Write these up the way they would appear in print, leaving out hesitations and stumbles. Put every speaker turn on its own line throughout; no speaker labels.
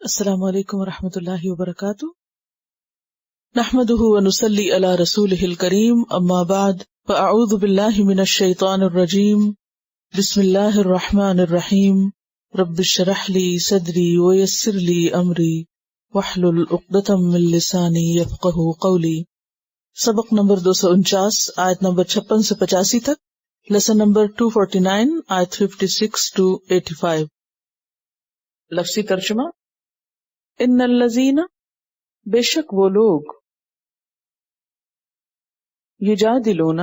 السلام علیکم ورحمۃ اللہ وبرکاتہ، نحمده ونصلی علی رسوله الکریم، اما بعد فاعوذ باللہ من الشیطان الرجیم، بسم اللہ الرحمن الرحیم، رب اشرح لی صدری ویسر لی امری واحلل عقدۃ من لسانی یفقهوا قولی۔ سبق نمبر 249، آیت نمبر 56 سے 85 تک، لیسن نمبر 249، آیت 56 to 85۔ لفظی ترجمہ: ان الذین، بے شک وہ لوگ، یجادلون،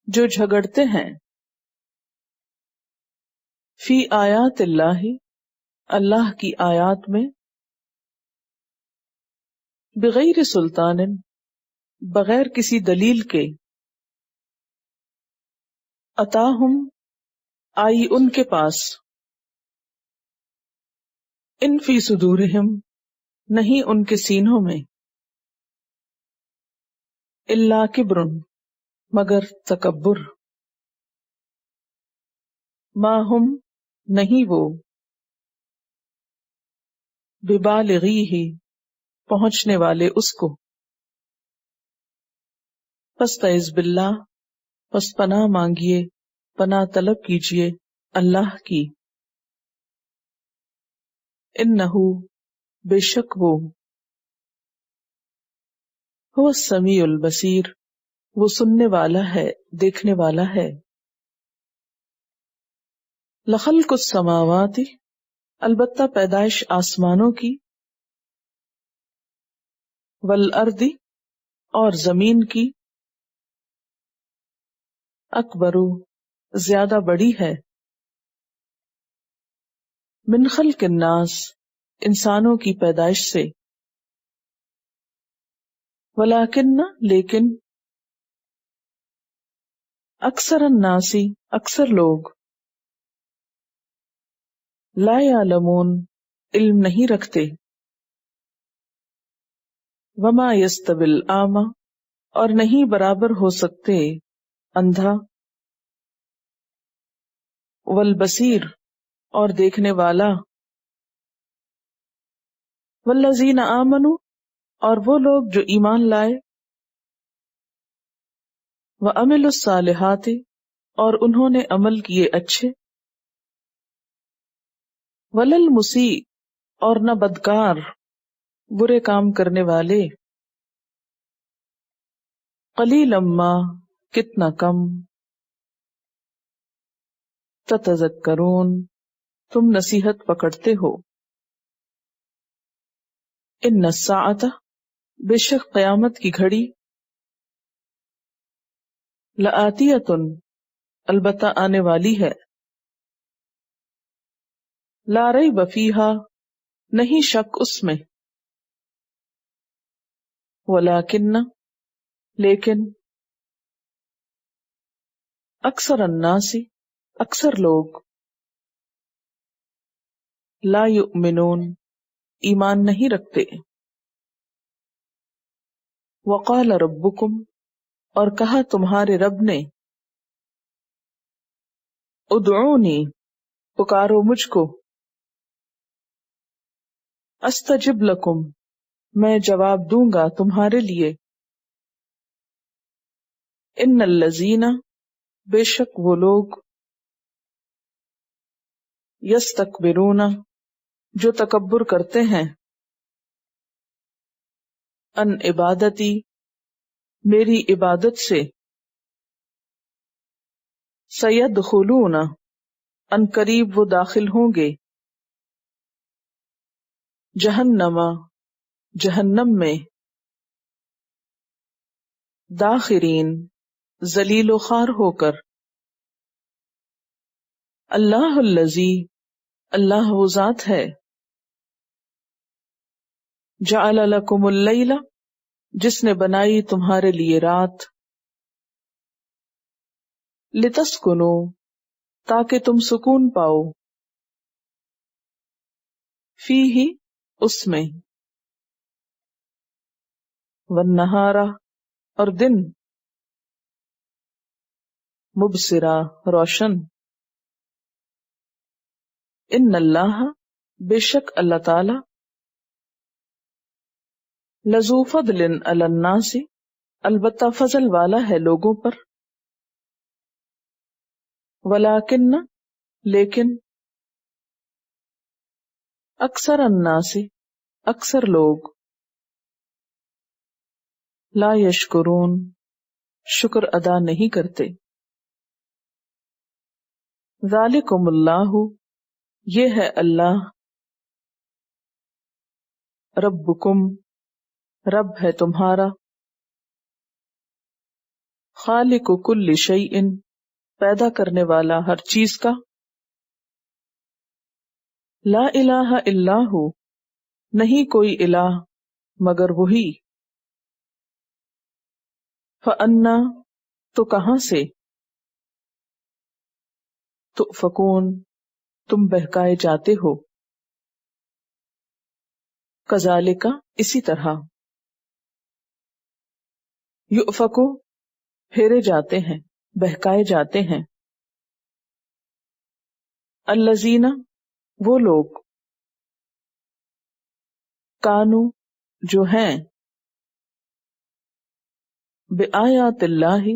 جو جھگڑتے ہیں، فی آیات اللہ، اللہ کی آیات میں، بغیر سلطان، بغیر کسی دلیل کے، اتاہم، آئی ان کے پاس، ان فی صدورہم، نہیں ان کے سینوں میں، الا کبر، مگر تکبر، ما ہم، نہیں وہ، ببالغیہ، پہنچنے والے اس کو، فاستعذ باللہ، پس پناہ مانگیے، پناہ طلب کیجیے اللہ کی، انہو، بے شک وہ، هو السمیع البصیر، وہ سننے والا ہے، دیکھنے والا ہے۔ لخلق السماوات، البتہ پیدائش آسمانوں کی، والارض، اور زمین کی، اکبر، زیادہ بڑی ہے، من خلق الناس، انسانوں کی پیدائش سے، ولیکن، لیکن، اکثر الناس، اکثر لوگ، لا یعلمون، علم نہیں رکھتے، وما یستوی الاعمی، اور نہیں برابر ہو سکتے اندھا، والبصیر، اور دیکھنے والا، والذین آمنوا، اور وہ لوگ جو ایمان لائے، وعملوا الصالحات، اور انہوں نے عمل کیے اچھے، وللمسیء، اور نہ بدکار، برے کام کرنے والے، قلیلا ما، کتنا کم، تتذکرون، تم نصیحت پکڑتے ہو، ان الساعۃ، بے شک قیامت کی گھڑی، لآتیۃ، البتہ آنے والی ہے، لا ریب فیہا، نہیں شک اس میں، ولیکن، لیکن، اکثر الناس، اکثر لوگ، لا یؤمنون، ایمان نہیں رکھتے، وقال ربکم، اور کہا تمہارے رب نے، ادعونی، پکارو مجھ کو، استجب لکم، میں جواب دوں گا تمہارے لیے، ان الذین، بے شک وہ لوگ، یستکبرون، جو تکبر کرتے ہیں، ان عبادتی، میری عبادت سے، سیدخلون، ان قریب وہ داخل ہوں گے، جہنم، جہنم میں، داخرین، ذلیل و خوار ہو کر، اللہ الذی، اللہ وہ ذات ہے، جعل لکم اللیل، جس نے بنائی تمہارے لیے رات، لتسکنوا، تاکہ تم سکون پاؤ، فیہ، اس میں، والنہار، اور دن، مبصرا، روشن، ان اللہ، بے شک اللہ تعالی، لذو فضل علی الناس، البتہ فضل والا ہے لوگوں پر، ولیکن لیکن، اکثر الناس اکثر لوگ، لا یشکرون شکر ادا نہیں کرتے۔ ذالکم اللہ یہ ہے اللہ، ربکم رب ہے تمہارا، خالق کل شیء پیدا کرنے والا ہر چیز کا، لا الہ الا ہو نہیں کوئی الہ مگر وہی، فانا تو کہاں سے، تؤفکون تم بہکائے جاتے ہو، کذالک اسی طرح، یؤفکو پھیرے جاتے ہیں بہکائے جاتے ہیں، الذین وہ لوگ، کانو جو ہیں، بآیات اللہ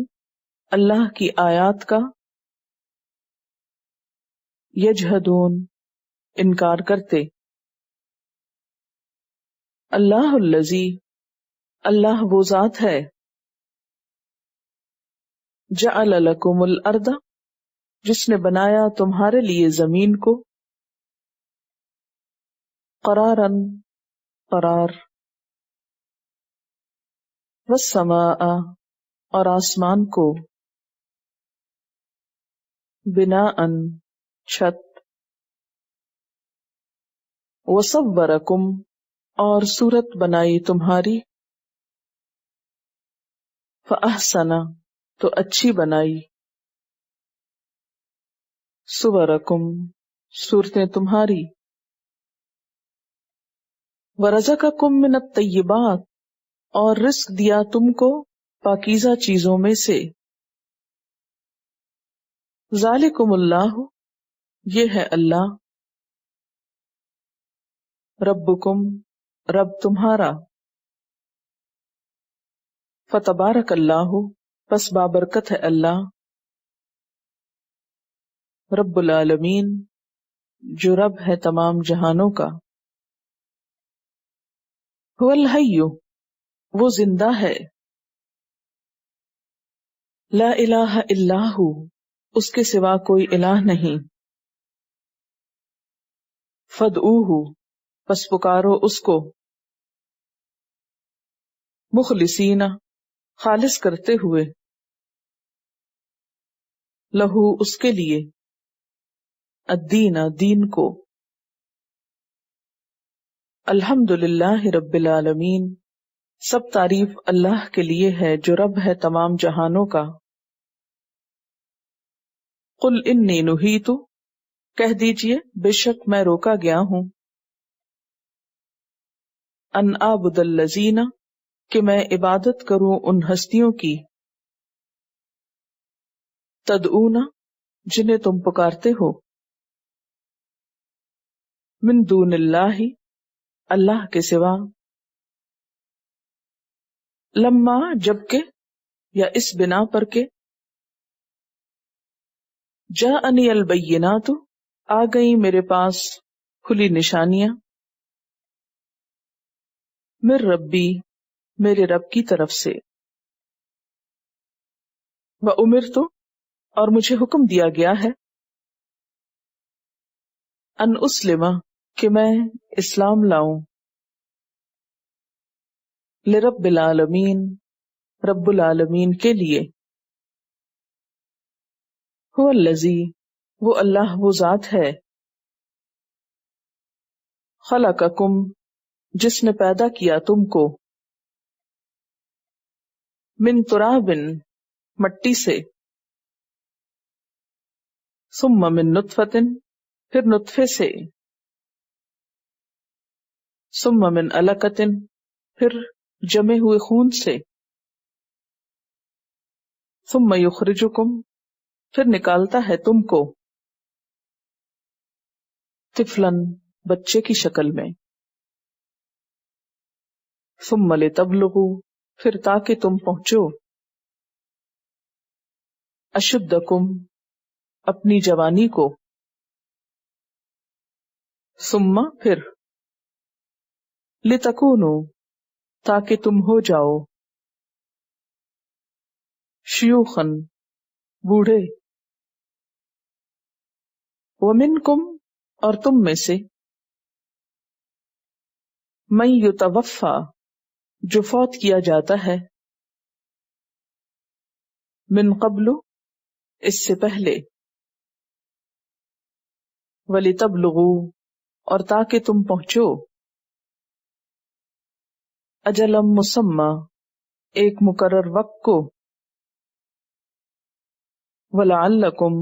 اللہ کی آیات کا، یجحدون انکار کرتے، اللہ الذی اللہ وہ ذات ہے، جعل لکم الارض جس نے بنایا تمہارے لیے زمین کو، قرارا قرار، والسماء اور آسمان کو، بناء چھت، وصورکم اور صورت بنائی تمہاری، فاحسن تو اچھی بنائی، صورکم صورتیں تمہاری، ورزقکم من الطیبات اور رزق دیا تم کو پاکیزہ چیزوں میں سے، ذالکم اللہ یہ ہے اللہ، ربکم رب تمہارا، فتبارک اللہ پس بابرکت ہے اللہ، رب العالمین جو رب ہے تمام جہانوں کا، هو الحی وہ زندہ ہے، لا الہ الا ہو اس کے سوا کوئی الہ نہیں، فادعوہ پس پکارو اس کو، مخلصین خالص کرتے ہوئے، لہو اس کے لیے، الدین دین کو، الحمد للہ رب العالمین سب تعریف اللہ کے لیے ہے جو رب ہے تمام جہانوں کا، قل انی نہیت کہہ دیجئے بے شک میں روکا گیا ہوں، ان اعبد الذین کہ میں عبادت کروں ان ہستیوں کی، تدعون جنہیں تم پکارتے ہو، من دون اللہ اللہ کے سوا، لما جبکہ یا اس بنا پر کے، جاءنی البینات آ گئی میرے پاس کھلی نشانیاں، من ربی میرے رب کی طرف سے، وامرت اور مجھے حکم دیا گیا ہے، ان اسلم کہ میں اسلام لاؤں، لرب العالمین رب العالمین کے لیے، هو الذی وہ اللہ وہ ذات ہے، خلقکم جس نے پیدا کیا تم کو، من تراب مٹی سے، ثم من نطفۃ پھر نطفے سے، ثم من علقۃ پھر جمے ہوئے خون سے، ثم یخرجکم پھر نکالتا ہے تم کو، طفلاً بچے کی شکل میں، ثم لتبلغوا، پھر تاکہ تم پہنچو، اشدکم، اپنی جوانی کو، ثم، پھر، لتکونوا، تاکہ تم ہو جاؤ، شیوخن، بوڑھے، ومنکم، اور تم میں سے، من یتوفی، جو فوت کیا جاتا ہے، من قبل، اس سے پہلے، وَلِتَبْلُغُوا، اور تاکہ تم پہنچو، اجلا مسمی، ایک مقرر وقت کو، وَلَعَلَّكُمْ،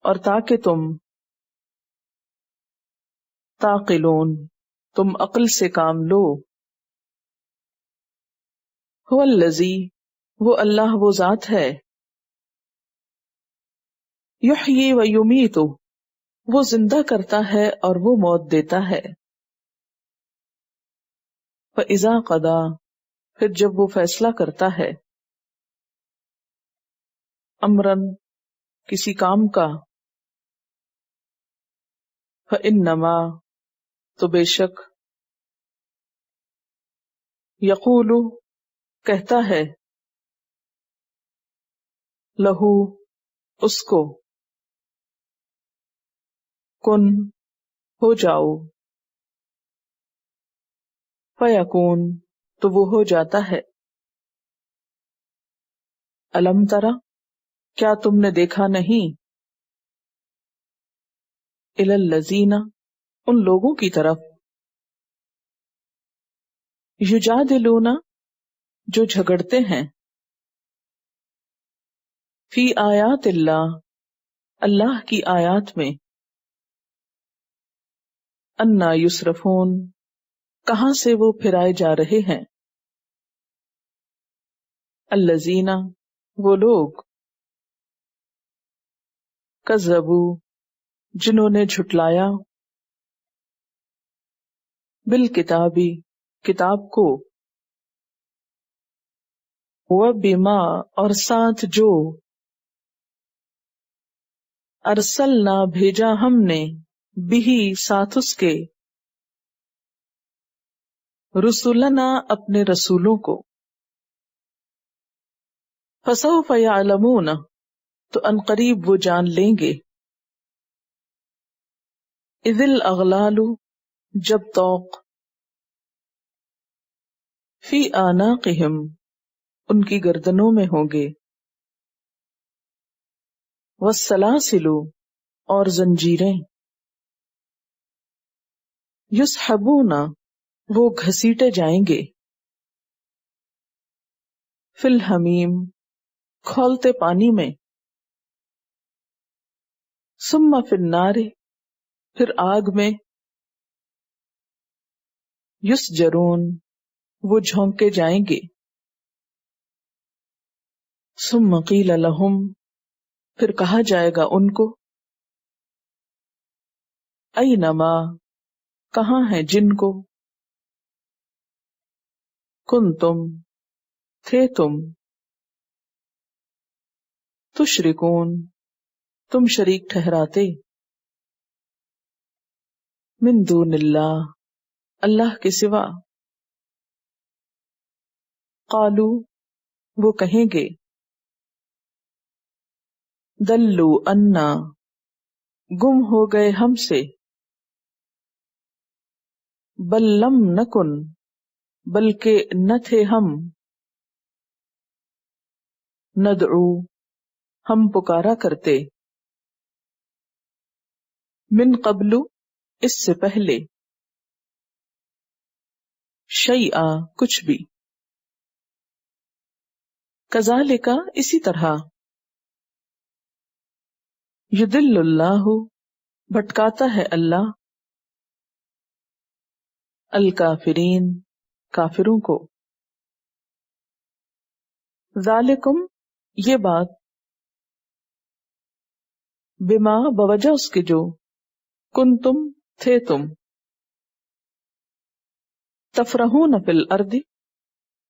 اور تاکہ تم، تعقلون، تم عقل سے کام لو، هو الذی، وہ اللہ وہ ذات ہے، یحیی و یمیت، وہ زندہ کرتا ہے اور وہ موت دیتا ہے، فَإِذَا قَضَىٰ، پھر جب وہ فیصلہ کرتا ہے، امراً، کسی کام کا، فَإِنَّمَا، تو بے شک، یقول، کہتا ہے، لہو، اس کو، کن، ہو جاؤ، فیکون، تو وہ ہو جاتا ہے، الم ترى، کیا تم نے دیکھا نہیں، الی الذین، ان لوگوں کی طرف، یجادلون، جو جھگڑتے ہیں، فی آیات اللہ، اللہ کی آیات میں، انا یصرفون، کہاں سے وہ پھرائے جا رہے ہیں، الذین، وہ لوگ، کذبوا، جنہوں نے جھٹلایا، بالکتابی، کتاب کو، وبما، اور ساتھ جو، ارسلنا، بھیجا ہم نے، بہی، ساتھ اس کے، رسولنا، اپنے رسولوں کو، فسوف یعلمون، تو عنقریب وہ جان لیں گے، اذ الاغلال، جب طوق، فی اعناقہم، ان کی گردنوں میں ہوں گے، والسلاسل، اور زنجیریں، یسحبون، وہ گھسیٹے جائیں گے، فی الحمیم، کھولتے پانی میں، ثم فی النار، پھر آگ میں، یسجرون، وہ جھونکے جائیں گے، ثم قیل لہم، پھر کہا جائے گا ان کو، اینما، کہاں ہے جن کو، کنتم، تھے تم، تشرکون، تم شریک ٹھہراتے، من دون اللہ، اللہ کے سوا، قالو، وہ کہیں گے، دلو انا، گم ہو گئے ہم سے، بل لم نکن، بلکہ نہ تھے ہم، ندعو، ہم پکارا کرتے، من قبل، اس سے پہلے، شیئا، کچھ بھی، کذالک، اسی طرح، یضل اللہ، بھٹکاتا ہے اللہ، الکافرین، کافروں کو، ذالکم، یہ بات، بما، بوجہ اس کے جو، کنتم، تھے تم، تفرحون فی الارض،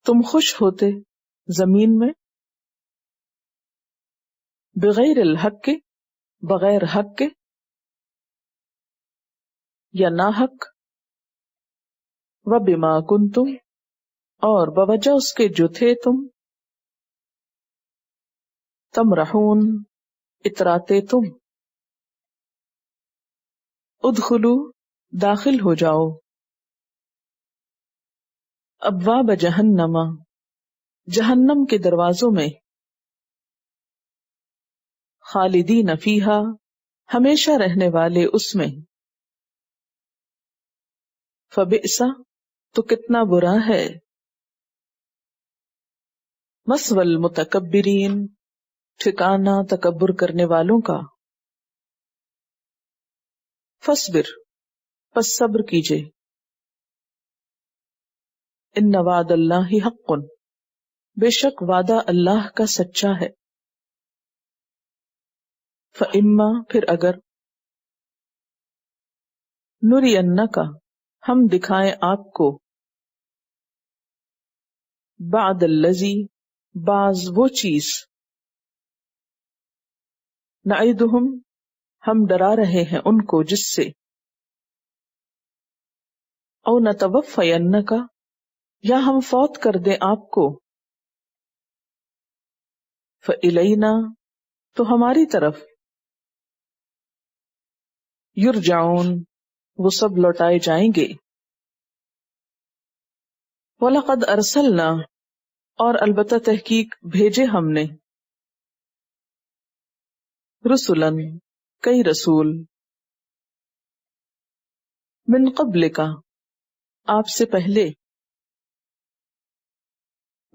تم خوش ہوتے زمین میں، بغیر الحق کے، بغیر حق کے یا ناحق، وبما کنتم، اور بوجہ اس کے جو تھے تم، تمرحون، اتراتے تم، ادخلو، داخل ہو جاؤ، ابواب جہنم، جہنم کے دروازوں میں، خالدین فیہا، ہمیشہ رہنے والے اس میں، فبئس، تو کتنا برا ہے، مثوی المتکبرین، ٹھکانہ تکبر کرنے والوں کا، فاصبر، پس صبر کیجئے، ان وعد اللہ حق، بے شک وعدہ اللہ کا سچا ہے، فاما، پھر اگر، نرینک، ہم دکھائیں آپ کو، بعد الذی، بعض وہ چیز، نعیدہم، ہم ڈرا رہے ہیں ان کو جس سے، او نتوفینک، یا ہم فوت کر دیں آپ کو، فالینا، تو ہماری طرف، یرجعون، وہ سب لوٹائے جائیں گے، وَلَقَدْ أَرْسَلْنَا، اور البتہ تحقیق بھیجے ہم نے، رسلاً، کئی رسول، من قبلک، آپ سے پہلے،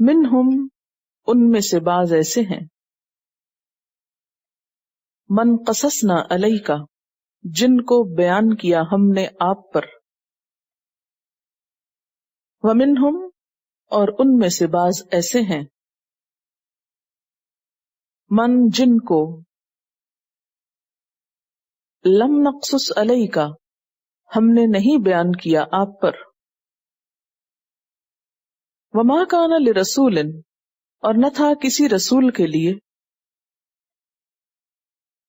منہم، ان میں سے بعض ایسے ہیں، من قصصنا علیک، جن کو بیان کیا ہم نے آپ پر، ومنہم، اور ان میں سے بعض ایسے ہیں، من، جن کو، لم نقصص علیک، ہم نے نہیں بیان کیا آپ پر، وما کان لرسول، اور نہ تھا کسی رسول کے لیے،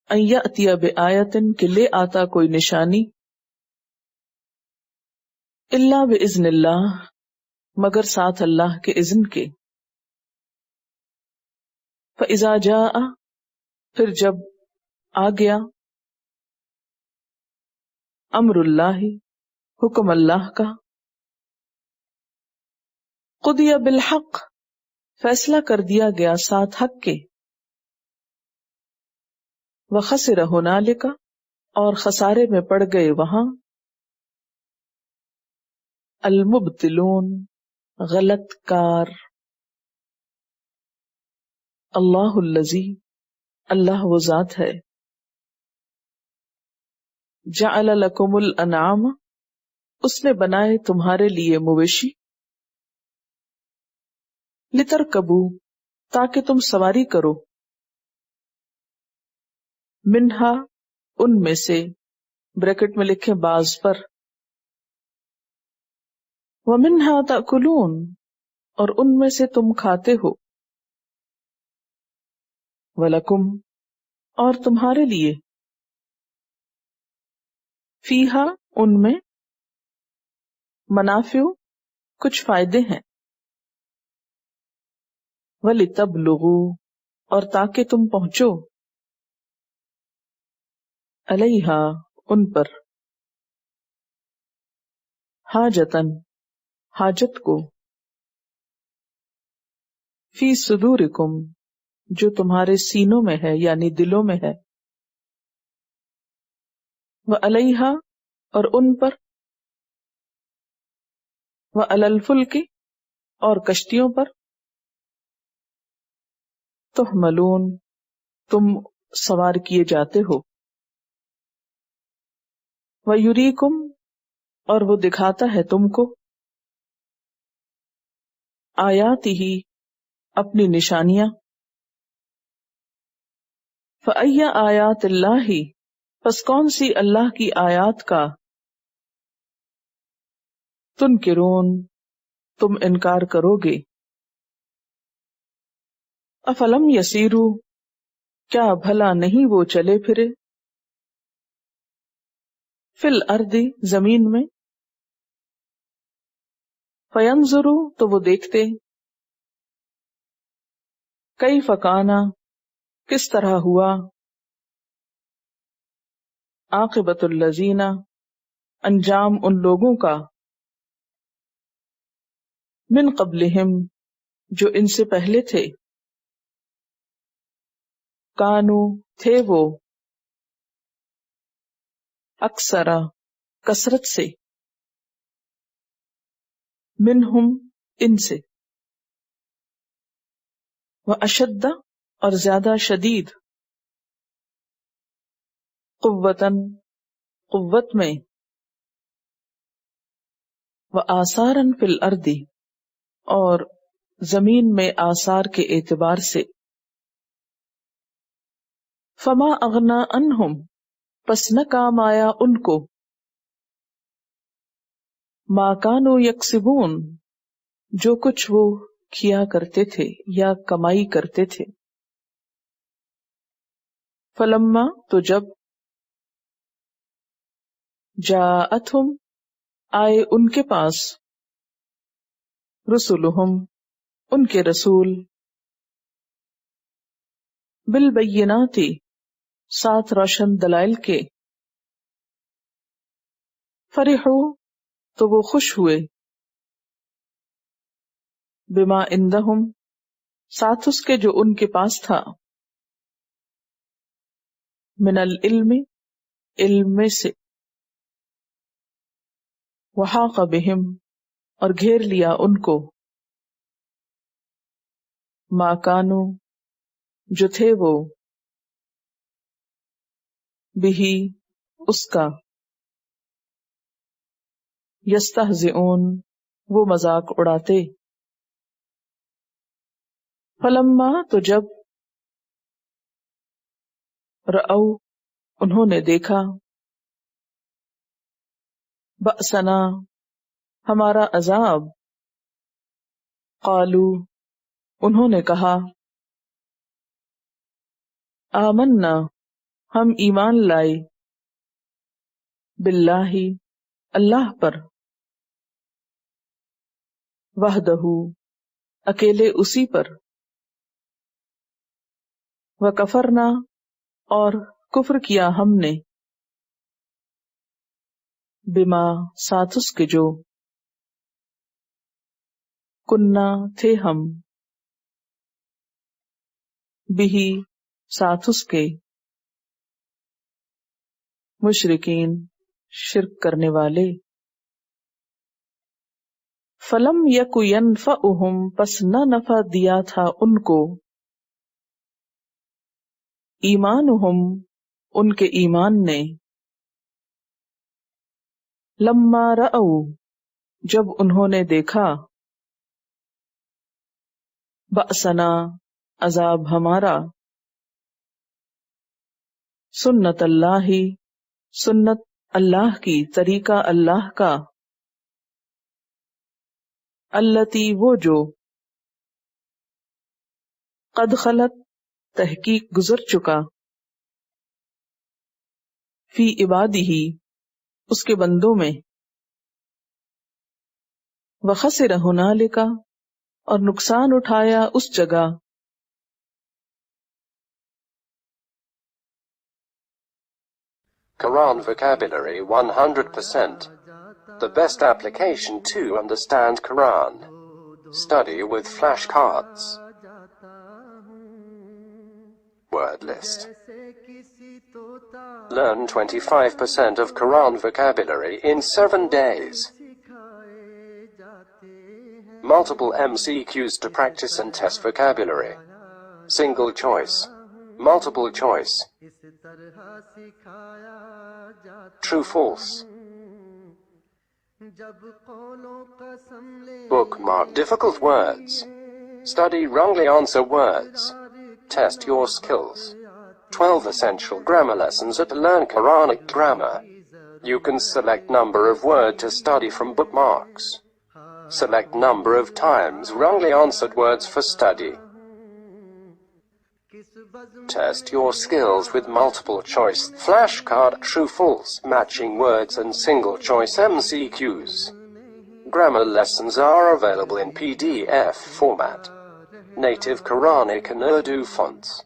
ان یأتی بآیۃ، کہ لے آتا کوئی نشانی، الا بإذن اللہ، مگر ساتھ اللہ کے اذن کے، فإذا جاء، پھر جب آ گیا، امر اللہ، حکم اللہ کا، قضی بالحق، فیصلہ کر دیا گیا ساتھ حق کے، وخسر ہنالک، اور خسارے میں پڑ گئے وہاں، المبتلون، غلط کار، اللہ الذی، اللہ وہ ذات ہے، جعل لکم الانعام، اس نے بنائے تمہارے لیے مویشی، لترکبو، تاکہ تم سواری کرو، منہا، ان میں سے، بریکٹ میں لکھیں بعض پر، ومنہا تأکلون، اور ان میں سے تم کھاتے ہو، ولکم، اور تمہارے لیے، فیہا، ان میں، منافع، کچھ فائدے ہیں، وَلِتَبْلُغُوا، اور تاکہ تم پہنچو، علیہا، ان پر، حاجتن، حاجت کو، فی صدورکم، جو تمہارے سینوں میں ہے یعنی دلوں میں ہے، وعلیہا، اور ان پر، وعلی الفلک، اور کشتیوں پر، تحملون، تم سوار کیے جاتے ہو، ویریکم، اور وہ دکھاتا ہے تم کو، آیاتہ، اپنی نشانیاں، فأی آیات اللہ، پس کون سی اللہ کی آیات کا، تنکرون تم انکار کرو گے، افلم یسیرو کیا بھلا نہیں وہ چلے پھرے، فی الارض زمین میں، فینظرو تو وہ دیکھتے، کیف کان کس طرح ہوا، عاقبۃ الذین انجام ان لوگوں کا، من قبلہم جو ان سے پہلے تھے، کانو تھے وہ، اکثر کثرت سے، منہم ان سے، واشد اور زیادہ شدید، قوتاً قوت میں، وآثاراً فی الارض اور زمین میں آثار کے اعتبار سے، فما اغنا عنہم پس نہ کام آیا ان کو، ما کانوا یکسبون جو کچھ وہ کیا کرتے تھے یا کمائی کرتے تھے، فلما تو جب، جاءتہم آئے ان کے پاس، رسلہم ان کے رسول، بالبینات ساتھ روشن دلائل کے، فرحوا تو وہ خوش ہوئے، بما عندہم ساتھ اس کے جو ان کے پاس تھا، من العلم علم میں سے، وحاق بہم اور گھیر لیا ان کو، ما کانوا جو تھے وہ، بہی اس کا، یستہزئون وہ مذاق اڑاتے، فلما تو جب، رأو انہوں نے دیکھا، بأسنا ہمارا عذاب، قالو انہوں نے کہا، آمنا ہم ایمان لائے، باللہ اللہ پر، وحدہ اکیلے اسی پر، وکفرنا اور کفر کیا ہم نے، بما ساتھ اس کے جو، کننا تھے ہم، بہی ساتھ اس کے، مشرکین شرک کرنے والے، فلم یک ینفعہم پس نہ نفع دیا تھا ان کو، ایمانہم ان کے ایمان نے، لما رأو جب انہوں نے دیکھا، بأسنا عذاب ہمارا، سنت اللہ سنت اللہ کی طریقہ اللہ کا، التی وہ جو، قد خلت تحقیق گزر چکا، فی عبادہ اس کے بندوں میں، وخسر ہنالک اور نقصان اٹھایا اس جگہ،
Quran vocabulary 100%. The best application to understand Quran. Study with flashcards. Word list. Learn 25% of Quran vocabulary in 7 days. Multiple MCQs to practice and test vocabulary. Single choice. Multiple choice. True, false. Bookmark difficult words. Study wrongly answer words. Test your skills. 12 essential grammar lessons at Learn Quranic Grammar. You can select number of word to study from bookmarks. Select number of times wrongly answered words for study. Test your skills with multiple choice, flashcard, true-false, matching words and single choice MCQs. Grammar lessons are available in PDF format. Native Quranic and Urdu fonts.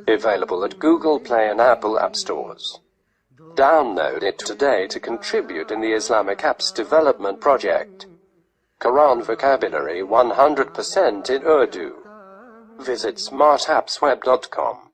Available at Google Play and Apple App Stores. Download it today to contribute in the Islamic Apps Development Project. Quran vocabulary 100% in Urdu. Visit smartappsweb.com.